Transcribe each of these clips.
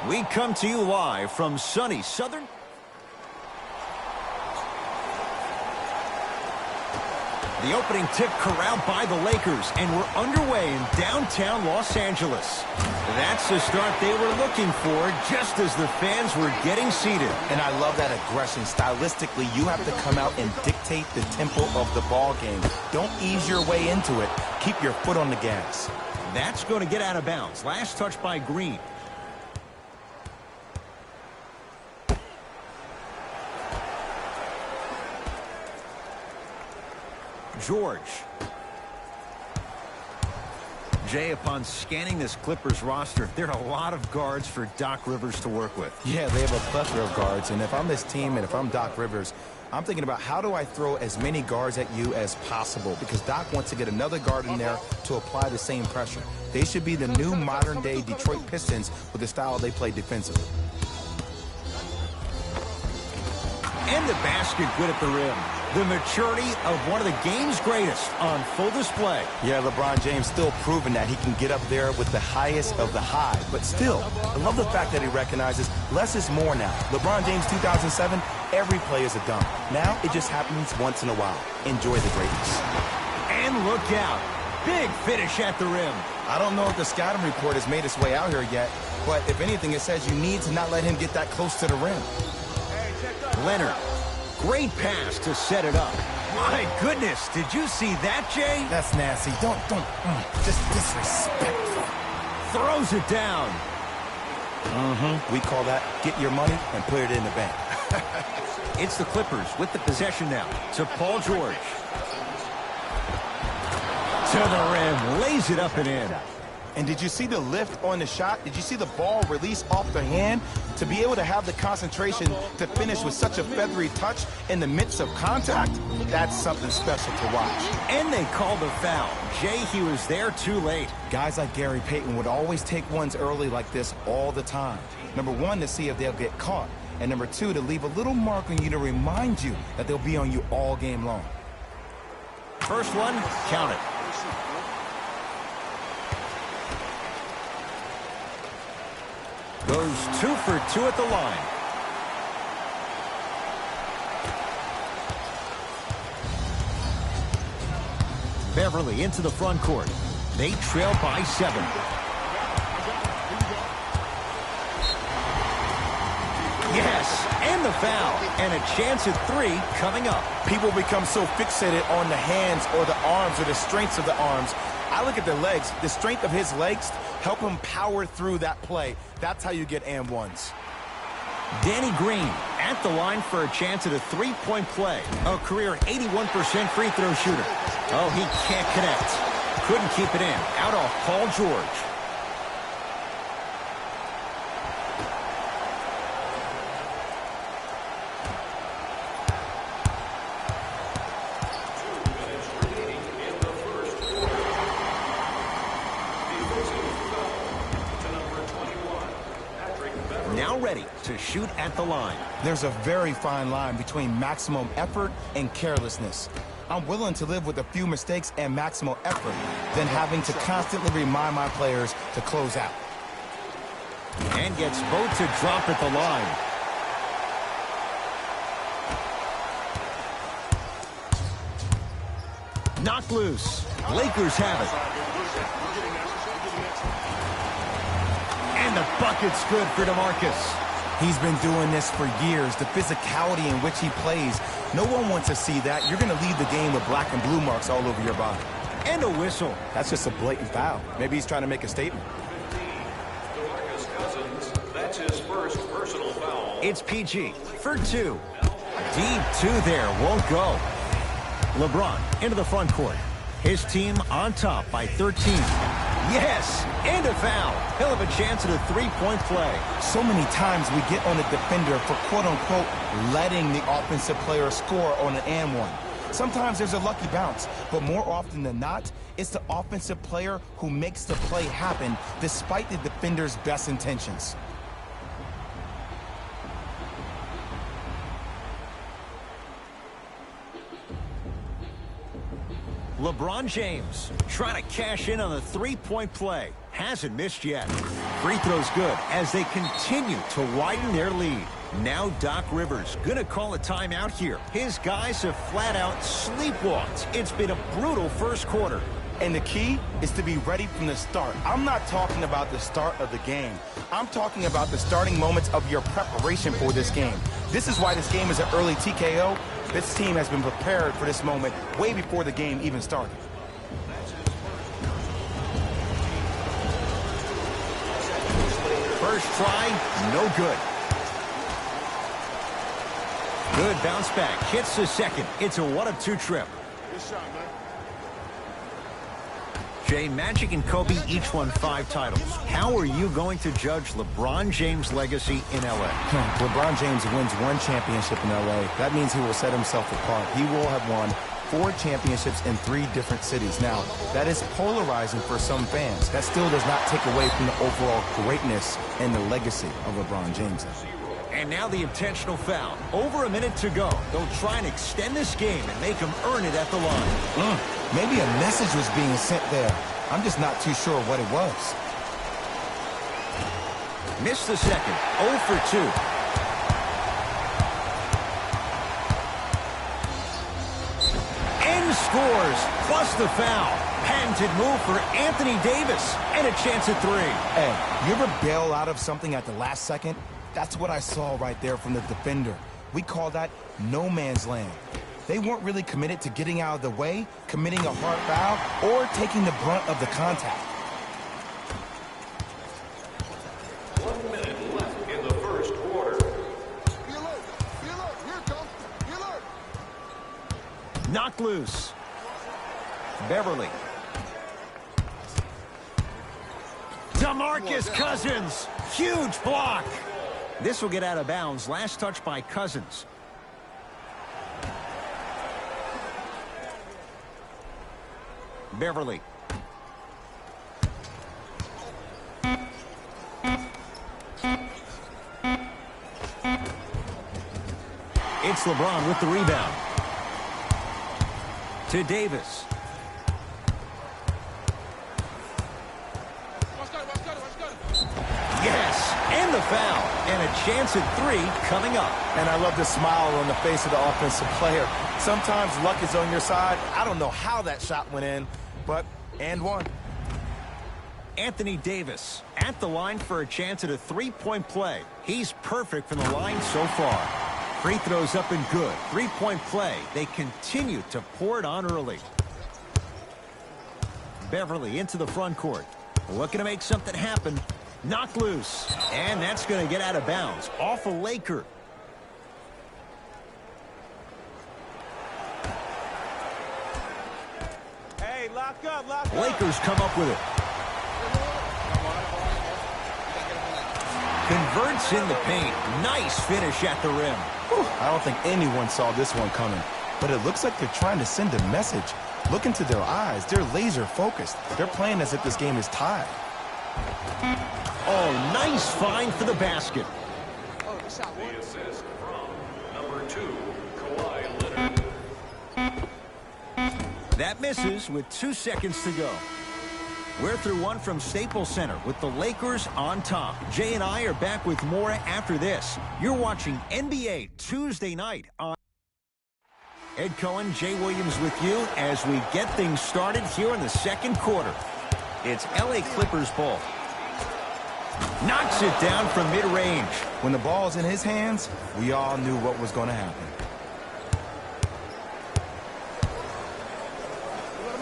We come to you live from sunny Southern. The opening tip corralled by the Lakers, and we're underway in downtown Los Angeles. That's the start they were looking for, just as the fans were getting seated. And I love that aggression. Stylistically, you have to come out and dictate the tempo of the ball game. Don't ease your way into it. Keep your foot on the gas. That's going to get out of bounds. Last touch by Green. George. Jay, upon scanning this Clippers roster, there are a lot of guards for Doc Rivers to work with. Yeah, they have a plethora of guards, and if I'm this team and if I'm Doc Rivers, I'm thinking about how do I throw as many guards at you as possible, because Doc wants to get another guard in there to apply the same pressure. They should be the new modern-day Detroit Pistons with the style they play defensively. And the basket good at the rim. The maturity of one of the game's greatest on full display. Yeah, LeBron James still proving that he can get up there with the highest of the high. But still, I love the fact that he recognizes less is more now. LeBron James 2007, every play is a dunk. Now it just happens once in a while. Enjoy the greatness. And look out. Big finish at the rim. I don't know if the scouting report has made its way out here yet, but if anything, it says you need to not let him get that close to the rim. Leonard. Great pass to set it up. My goodness, did you see that, Jay? That's nasty. Just disrespectful. Throws it down. We call that get your money and put it in the bank. It's the Clippers with the possession now to Paul George. To the rim, lays it up and in. And did you see the lift on the shot? Did you see the ball release off the hand? To be able to have the concentration to finish with such a feathery touch in the midst of contact, that's something special to watch. And they called a foul. Jay, he was there too late. Guys like Gary Payton would always take ones early like this all the time. Number one, to see if they'll get caught. And number two, to leave a little mark on you to remind you that they'll be on you all game long. First one, count it. Goes 2 for 2 at the line. Beverly into the front court. They trail by 7. Yes, and the foul. And a chance at 3 coming up. People become so fixated on the hands or the arms or the strengths of the arms. I look at the legs. The strength of his legs help him power through that play. That's how you get and ones. Danny Green at the line for a chance at a 3-point play. A career 81% free throw shooter. Oh, he can't connect. Couldn't keep it in. Out off Paul George. Now ready to shoot at the line. There's a very fine line between maximum effort and carelessness. I'm willing to live with a few mistakes and maximal effort than having to constantly remind my players to close out. And gets both to drop at the line. Knocked loose. Lakers have it. And the bucket's good for DeMarcus. He's been doing this for years. The physicality in which he plays, no one wants to see that. You're going to leave the game with black and blue marks all over your body. And a whistle. That's just a blatant foul. Maybe he's trying to make a statement. That's his first personal foul. It's PG for 2. Deep 2 there, won't go. LeBron into the front court. His team on top by 13. Yes, and a foul. He'll have a chance at a 3-point play. So many times we get on a defender for quote-unquote letting the offensive player score on an and one. Sometimes there's a lucky bounce, but more often than not, it's the offensive player who makes the play happen despite the defender's best intentions. LeBron James trying to cash in on the 3-point play. hasn't missed yet. Free throw's good as they continue to widen their lead. Now Doc Rivers gonna call a timeout here. His guys have flat out sleepwalked. It's been a brutal first quarter. And the key is to be ready from the start. I'm not talking about the start of the game. I'm talking about the starting moments of your preparation for this game. This is why this game is an early TKO. This team has been prepared for this moment way before the game even started. First try, no good. Good bounce back. Hits the second. It's a 1-of-2 trip. Good shot, man. Jay, Magic and Kobe each won 5 titles. How are you going to judge LeBron James' legacy in L.A.? LeBron James wins 1 championship in L.A. That means he will set himself apart. He will have won 4 championships in 3 different cities. Now, that is polarizing for some fans. That still does not take away from the overall greatness and the legacy of LeBron James. And now the intentional foul. Over a minute to go. They'll try and extend this game and make him earn it at the line. Maybe a message was being sent there. I'm just not too sure what it was. Missed the second. 0 for 2. And scores, plus the foul. Patented move for Anthony Davis. And a chance at 3. Hey, you ever bail out of something at the last second? That's what I saw right there from the defender. We call that no man's land. They weren't really committed to getting out of the way, committing a hard foul, or taking the brunt of the contact. 1 minute left in the first quarter. Be alert. Be alert. Here it comes. Be alert. Knocked loose. Beverly. DeMarcus Cousins. Huge block. This will get out of bounds. Last touch by Cousins. Beverly. It's LeBron with the rebound. To Davis. Yes, and the foul. And a chance at 3 coming up. And I love the smile on the face of the offensive player. Sometimes luck is on your side. I don't know how that shot went in, but and one. Anthony Davis at the line for a chance at a 3-point play. He's perfect from the line so far. Free throws up and good. 3-point play. They continue to pour it on early. Beverly into the front court. Looking to make something happen. Knocked loose. And that's going to get out of bounds. Off a Laker. Hey, lock up. Lakers come up with it. Converts in the paint. Nice finish at the rim. I don't think anyone saw this one coming, but it looks like they're trying to send a message. Look into their eyes. They're laser focused. They're playing as if this game is tied. Oh, nice find for the basket. The assist from number 2, Kawhi Leonard. That misses with 2 seconds to go. We're through one from Staples Center with the Lakers on top. Jay and I are back with more after this. You're watching NBA Tuesday night on Ed Cohen, Jay Williams with you as we get things started here in the second quarter. It's LA Clippers ball. Knocks it down from mid-range. When the ball's in his hands, we all knew what was going to happen.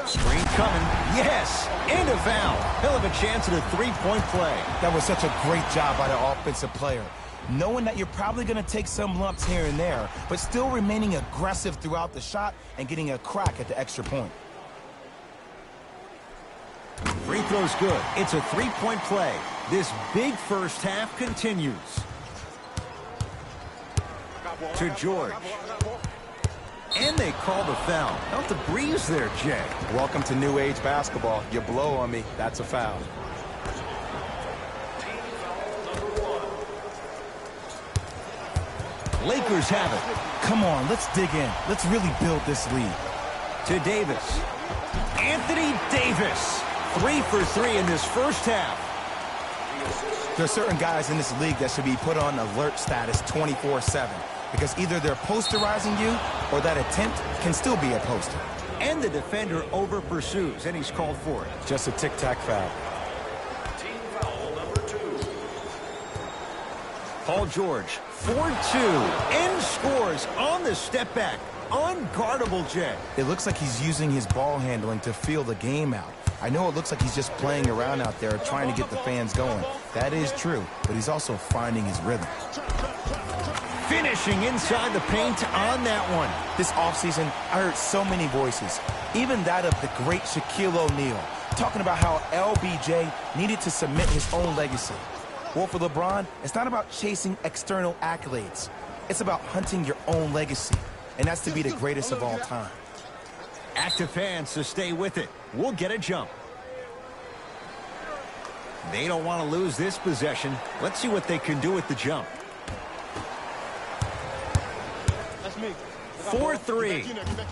Screen coming. Yes, and a foul. He'll have a chance at a 3-point play. That was such a great job by the offensive player. Knowing that you're probably going to take some lumps here and there, but still remaining aggressive throughout the shot and getting a crack at the extra point. Free throw's good. It's a 3-point play. This big first half continues. To George. And they call the foul. Felt the breeze there, Jay. Welcome to new age basketball. You blow on me, that's a foul. Lakers have it. Come on, let's dig in. Let's really build this lead. To Davis. Anthony Davis. 3 for 3 in this first half. There are certain guys in this league that should be put on alert status 24/7 because either they're posterizing you or that attempt can still be a poster. And the defender over pursues, and he's called for it. Just a tic-tac foul. Team foul number 2. Paul George, 4-2, and scores on the step back. Unguardable, Jet. It looks like he's using his ball handling to feel the game out. I know it looks like he's just playing around out there trying to get the fans going. That is true, but he's also finding his rhythm. Finishing inside the paint on that one. This offseason, I heard so many voices, even that of the great Shaquille O'Neal, talking about how LBJ needed to cement his own legacy. Well, for LeBron, it's not about chasing external accolades. It's about hunting your own legacy, and that's to be the greatest of all time. Active fans to stay with it. We'll get a jump. They don't want to lose this possession. Let's see what they can do with the jump. 4-3.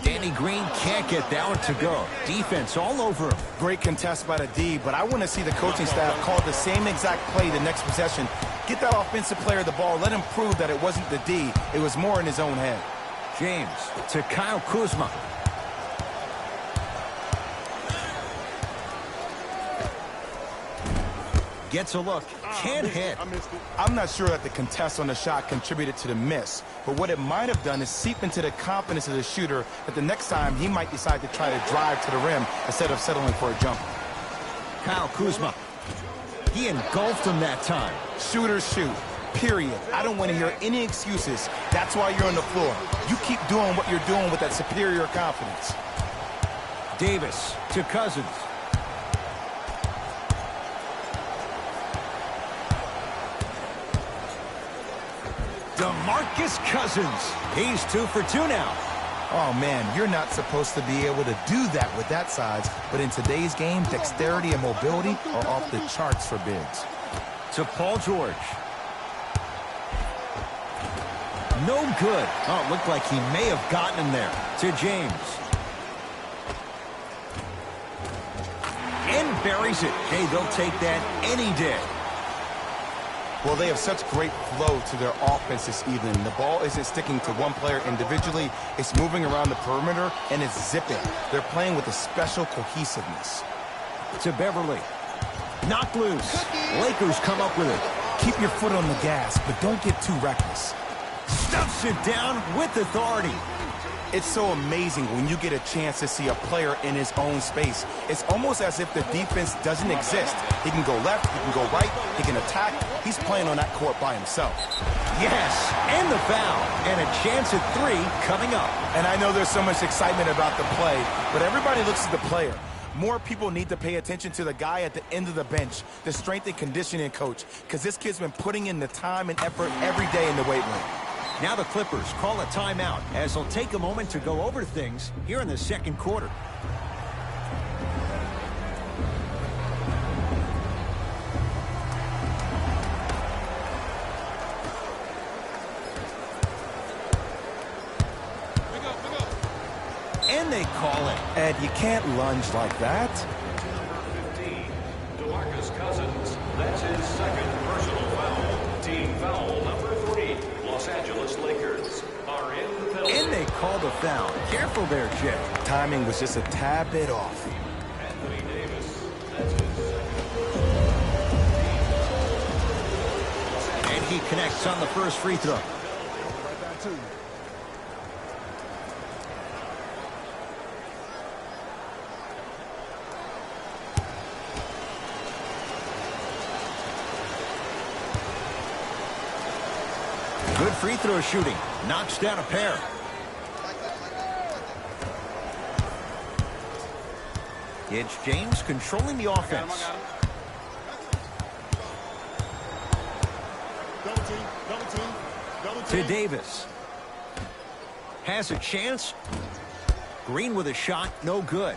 Danny Green can't get that one to go. Defense all over him. Great contest by the D, but I want to see the coaching staff call the same exact play the next possession. Get that offensive player the ball. Let him prove that it wasn't the D. It was more in his own head. James to Kyle Kuzma. Gets a look. Can't hit. I'm not sure that the contest on the shot contributed to the miss, but what it might have done is seep into the confidence of the shooter that the next time he might decide to try to drive to the rim instead of settling for a jumper. Kyle Kuzma. He engulfed him that time. Shooters shoot. Period. I don't want to hear any excuses. That's why you're on the floor. You keep doing what you're doing with that superior confidence. Davis to Cousins. DeMarcus Cousins. He's 2 for 2 now. Oh, man, you're not supposed to be able to do that with that size, but in today's game, dexterity and mobility are off the charts for bigs. To Paul George. No good. Oh, it looked like he may have gotten him there. To James. And buries it. Hey, they'll take that any day. Well, they have such great flow to their offense this evening. The ball isn't sticking to one player individually. It's moving around the perimeter, and it's zipping. They're playing with a special cohesiveness. To Beverly. Knocked loose. Lakers come up with it. Keep your foot on the gas, but don't get too reckless. Stuffs it down with authority. It's so amazing when you get a chance to see a player in his own space. It's almost as if the defense doesn't exist. He can go left, he can go right, he can attack. He's playing on that court by himself. Yes, and the foul. And a chance at 3 coming up. And I know there's so much excitement about the play, but everybody looks at the player. More people need to pay attention to the guy at the end of the bench, the strength and conditioning coach, because this kid's been putting in the time and effort every day in the weight room. Now the Clippers call a timeout as they'll take a moment to go over things here in the second quarter. And they call it. Ed, you can't lunge like that. Number 15, DeMarcus Cousins. That's his second personal foul. Team foul number 3. Los Angeles Lakers are in the penalty. And they call the foul. Careful there, Jeff. Timing was just a tad bit off. Anthony Davis. That's his second. And he connects on the first free throw. Right back to you. Good free throw shooting. Knocks down a pair. It's James controlling the offense. Double team, double team, double To team. Davis. Has a chance. Green with a shot. No good.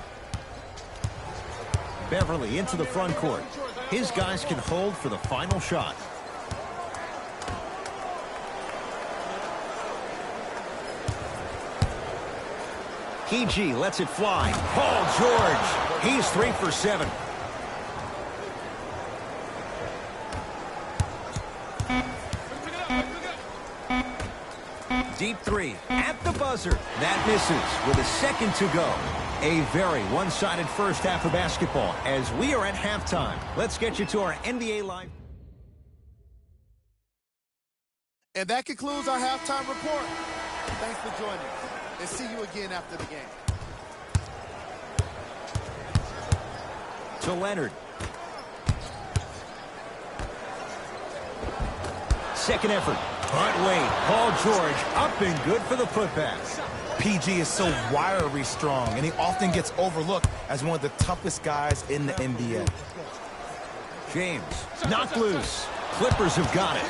Beverly into the front court. His guys can hold for the final shot. PG lets it fly. Paul George. He's 3 for 7. Deep three at the buzzer. That misses with a second to go. A very one-sided first half of basketball as we are at halftime. Let's get you to our NBA Live. And that concludes our halftime report. Thanks for joining us, and see you again after the game. To Leonard. Second effort. But wait, Paul George up and good for the putback. PG is so wiry strong, and he often gets overlooked as one of the toughest guys in the NBA. James, knocked loose. Clippers have got it.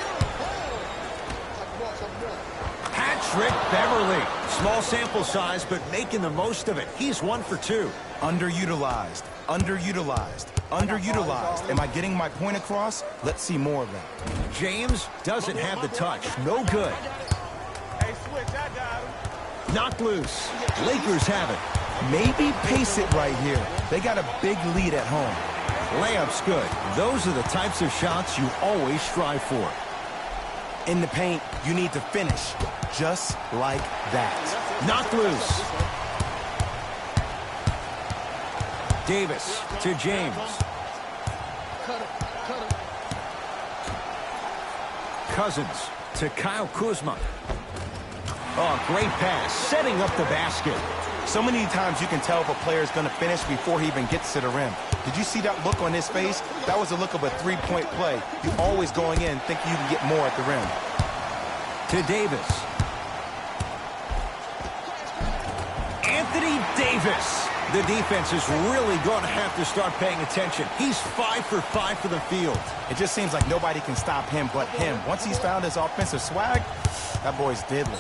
Patrick Beverly. Small sample size, but making the most of it. He's 1 for 2. Underutilized, underutilized, underutilized. Am I getting my point across? Let's see more of that. James doesn't have the touch. No good. Hey, switch, I got him. Knocked loose. Lakers have it. Maybe pace it right here. They got a big lead at home. Layup's good. Those are the types of shots you always strive for. In the paint, you need to finish just like that. Knocked loose. Davis to James. Cousins to Kyle Kuzma. Oh, great pass, setting up the basket. So many times you can tell if a player is going to finish before he even gets to the rim. Did you see that look on his face? That was the look of a three-point play. You always going in thinking you can get more at the rim. To Davis. Anthony Davis. The defense is really going to have to start paying attention. He's 5 for 5 for the field. It just seems like nobody can stop him but him. Once he's found his offensive swag, that boy's deadly.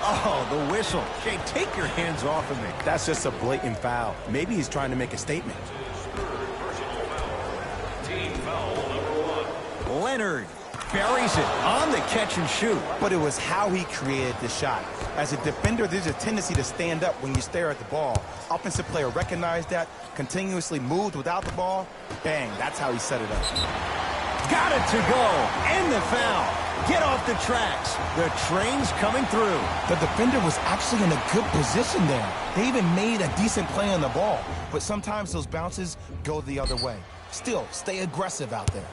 Oh, the whistle. Jay, take your hands off of me. That's just a blatant foul. Maybe he's trying to make a statement. Team foul number 1. Leonard buries it on the catch and shoot. But it was how he created the shot. As a defender, there's a tendency to stand up when you stare at the ball. Offensive player recognized that, continuously moved without the ball. Bang, that's how he set it up. Got it to go. And the foul. Get off the tracks. The train's coming through. The defender was actually in a good position there. They even made a decent play on the ball. But sometimes those bounces go the other way. Still, stay aggressive out there.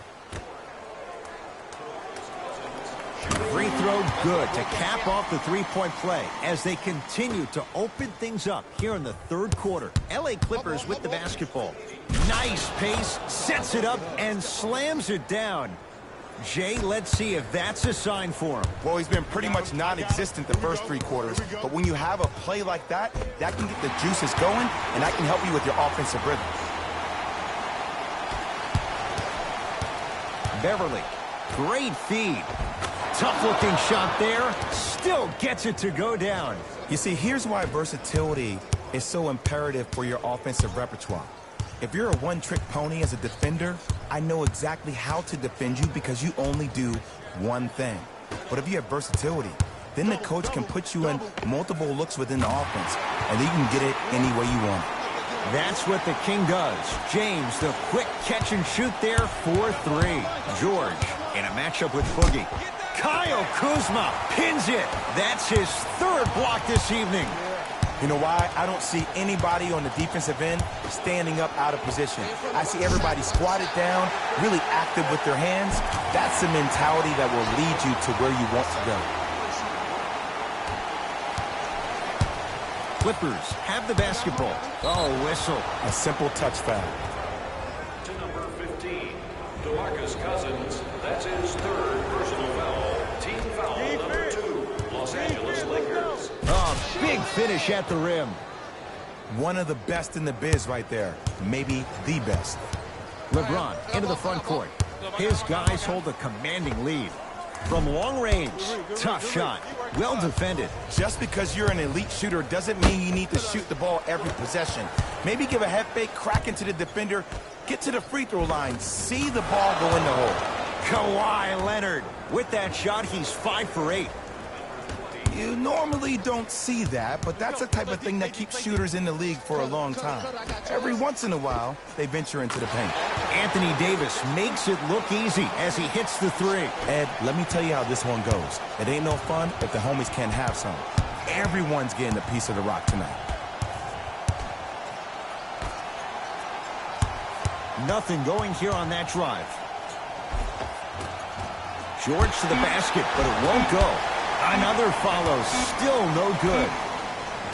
Free throw good to cap off the three-point play as they continue to open things up here in the third quarter. LA Clippers with the basketball. Nice pace, sets it up, and slams it down. Jay, let's see if that's a sign for him. Well, he's been pretty much non-existent the first 3 quarters. But when you have a play like that, that can get the juices going, and that can help you with your offensive rhythm. Beverly, great feed. Tough-looking shot there. Still gets it to go down. You see, here's why versatility is so imperative for your offensive repertoire. If you're a one-trick pony as a defender, I know exactly how to defend you because you only do one thing. But if you have versatility, then the coach can put you in multiple looks within the offense, and then you can get it any way you want. That's what the King does. James, the quick catch and shoot there for 3. George in a matchup with Boogie. Kyle Kuzma pins it. That's his 3rd block this evening. You know why? I don't see anybody on the defensive end standing up out of position. I see everybody squatted down, really active with their hands. That's the mentality that will lead you to where you want to go. Clippers have the basketball. Oh, whistle. A simple touch foul. To number 15, DeMarcus Cousins. That's his 3rd personal foul. Team foul number 2, Los Angeles Lakers. Oh, big finish at the rim. One of the best in the biz right there. Maybe the best. LeBron into the front court. His guys hold a commanding lead. From long range, tough shot. Well defended. Just because you're an elite shooter doesn't mean you need to shoot the ball every possession. Maybe give a head fake, crack into the defender, get to the free throw line, see the ball go in the hole. Kawhi Leonard. With that shot, he's 5 for 8. You normally don't see that, but that's the type of thing that keeps shooters in the league for a long time. Every once in a while, they venture into the paint. Anthony Davis makes it look easy as he hits the three. Ed, let me tell you how this one goes. It ain't no fun if the homies can't have some. Everyone's getting a piece of the rock tonight. Nothing going here on that drive. George to the basket, but it won't go. Another follows, still no good.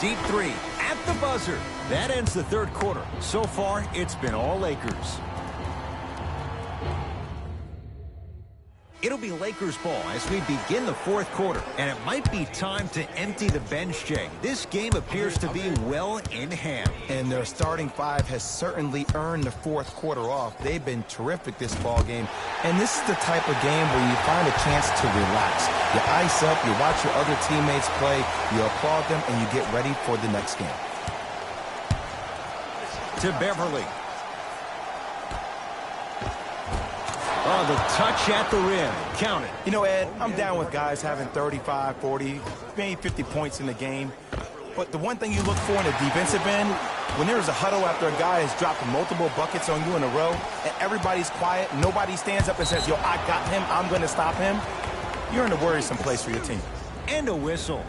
Deep three at the buzzer. That ends the third quarter. So far, it's been all Lakers. It'll be Lakers ball as we begin the fourth quarter, and it might be time to empty the bench, Jay. This game appears to be well in hand. And their starting five has certainly earned the fourth quarter off. They've been terrific this ball game. And this is the type of game where you find a chance to relax. You ice up, you watch your other teammates play, you applaud them, and you get ready for the next game. To Beverly. Oh, the touch at the rim. Count it. You know, Ed, I'm down with guys having 35, 40, maybe 50 points in the game. But the one thing you look for in the defensive end, when there's a huddle after a guy has dropped multiple buckets on you in a row, and everybody's quiet, nobody stands up and says, yo, I got him, I'm going to stop him, you're in a worrisome place for your team. And a whistle.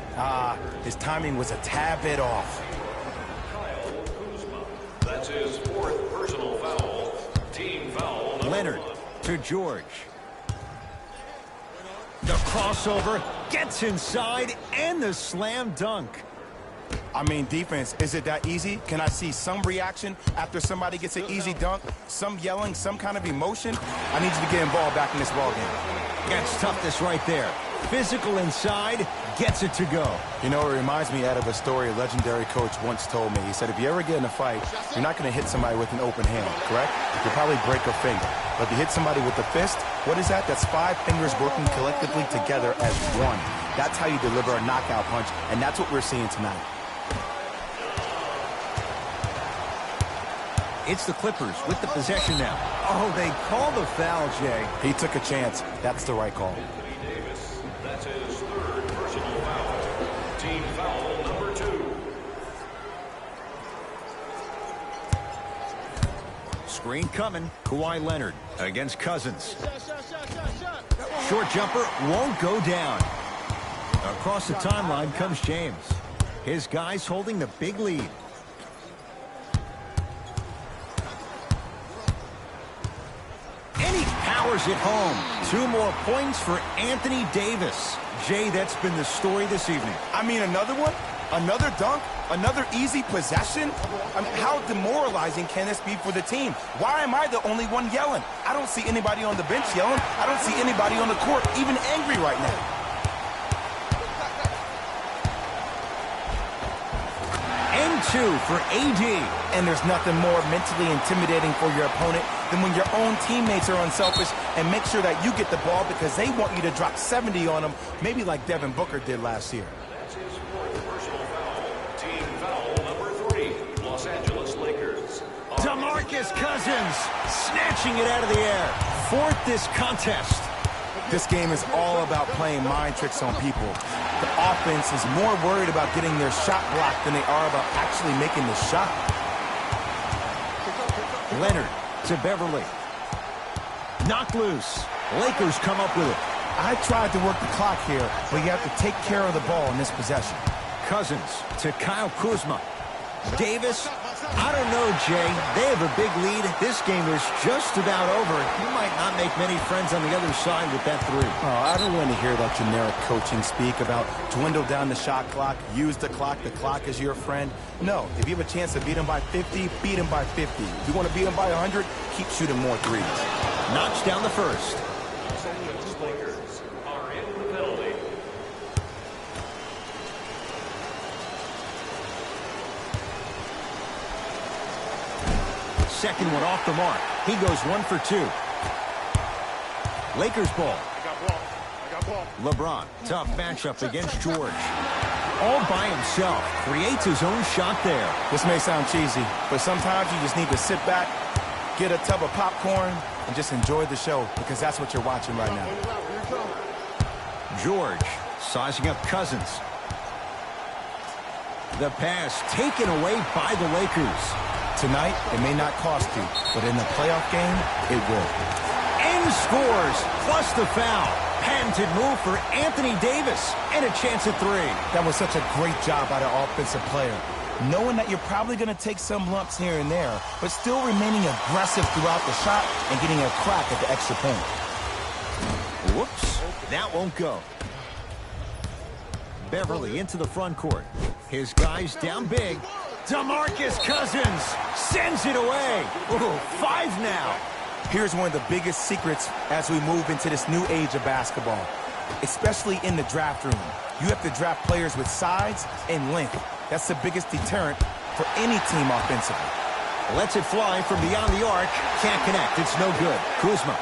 His timing was a tad bit off. That's his fourth personal foul. Team foul. Leonard to George. The crossover gets inside and the slam dunk. I mean, defense, is it that easy? Can I see some reaction after somebody gets an easy dunk? Some yelling, some kind of emotion? I need you to get involved back in this ball game. That's toughness right there. Physical inside, gets it to go. You know, it reminds me, Ed, of a story a legendary coach once told me. He said, if you ever get in a fight, you're not going to hit somebody with an open hand, correct? You'll probably break a finger. But if you hit somebody with a fist, what is that? That's 5 fingers working collectively together as one. That's how you deliver a knockout punch, and that's what we're seeing tonight. It's the Clippers with the possession now. Oh, they call the foul, Jay. He took a chance. That's the right call. Davis. That's his third personal foul. Team foul number 2. Screen coming. Kawhi Leonard against Cousins. Short jumper won't go down. Across the timeline comes James. His guys holding the big lead. And he powers it home. 2 more points for Anthony Davis. Jay, that's been the story this evening. I mean, another one? Another dunk? Another easy possession? I mean, how demoralizing can this be for the team? Why am I the only one yelling? I don't see anybody on the bench yelling. I don't see anybody on the court even angry right now. And 2 for AD. And there's nothing more mentally intimidating for your opponent than when your own teammates are unselfish and make sure that you get the ball because they want you to drop 70 on them, maybe like Devin Booker did last year. That's his fourth personal foul. Team foul number 3. Los Angeles Lakers. DeMarcus Cousins snatching it out of the air. 4th this contest. This game is all about playing mind tricks on people. The offense is more worried about getting their shot blocked than they are about actually making the shot. Leonard to Beverly. Knocked loose. Lakers come up with it. I tried to work the clock here, but you have to take care of the ball in this possession. Cousins to Kyle Kuzma. Davis, I don't know, Jay. They have a big lead. This game is just about over. You might not make many friends on the other side with that 3. Oh, I don't want to hear that generic coaching speak about dwindle down the shot clock, use the clock is your friend. No, if you have a chance to beat them by 50, beat them by 50. If you want to beat them by 100, keep shooting more threes. Knocks down the first. Los Angeles Lakers are in the penalty. Second one off the mark. He goes 1 for 2. Lakers ball. I got ball. LeBron, tough matchup against George. All by himself, creates his own shot there. This may sound cheesy, but sometimes you just need to sit back, get a tub of popcorn, and just enjoy the show, because that's what you're watching right now. George sizing up Cousins. The pass taken away by the Lakers. Tonight, it may not cost you, but in the playoff game, it will. And scores, plus the foul. Patented move for Anthony Davis, and a chance at three. That was such a great job by the offensive player. Knowing that you're probably going to take some lumps here and there, but still remaining aggressive throughout the shot and getting a crack at the extra point. Whoops, that won't go. Beverly into the front court. His guys down big. DeMarcus Cousins sends it away. Ooh, 5 now. Here's one of the biggest secrets as we move into this new age of basketball, especially in the draft room. You have to draft players with size and length. That's the biggest deterrent for any team offensively. Lets it fly from beyond the arc. Can't connect. It's no good. Kuzma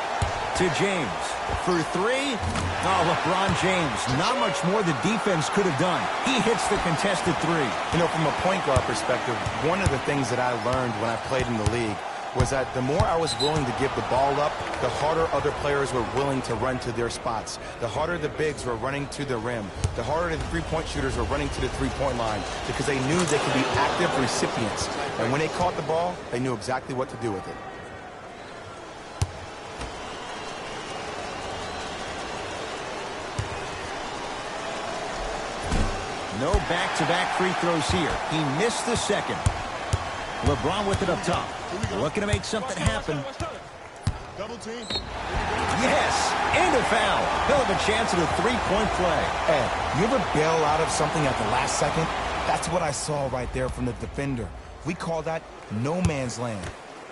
to James. For 3. Oh, LeBron James. Not much more the defense could have done. He hits the contested 3. You know, from a point guard perspective, one of the things that I learned when I played in the league was that the more I was willing to give the ball up, the harder other players were willing to run to their spots. The harder the bigs were running to the rim. The harder the three-point shooters were running to the three-point line because they knew they could be active recipients. And when they caught the ball, they knew exactly what to do with it. No back-to-back free throws here. He missed the second. LeBron with it up top. Looking to make something happen. Double team. Yes, and a foul. He'll have a chance at a three-point play. Hey, you ever bail out of something at the last second? That's what I saw right there from the defender. We call that no man's land.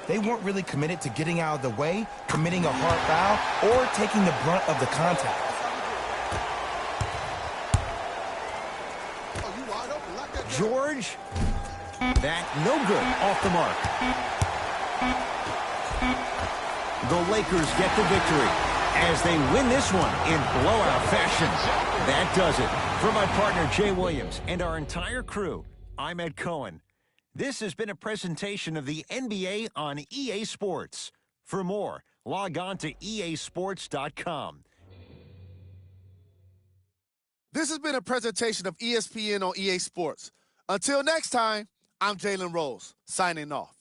They weren't really committed to getting out of the way, committing a hard foul, or taking the brunt of the contact. George, that no good, off the mark. The Lakers get the victory as they win this one in blowout fashion. That does it. For my partner, Jay Williams, and our entire crew, I'm Ed Cohen. This has been a presentation of the NBA on EA Sports. For more, log on to easports.com. This has been a presentation of ESPN on EA Sports. Until next time, I'm Jalen Rose, signing off.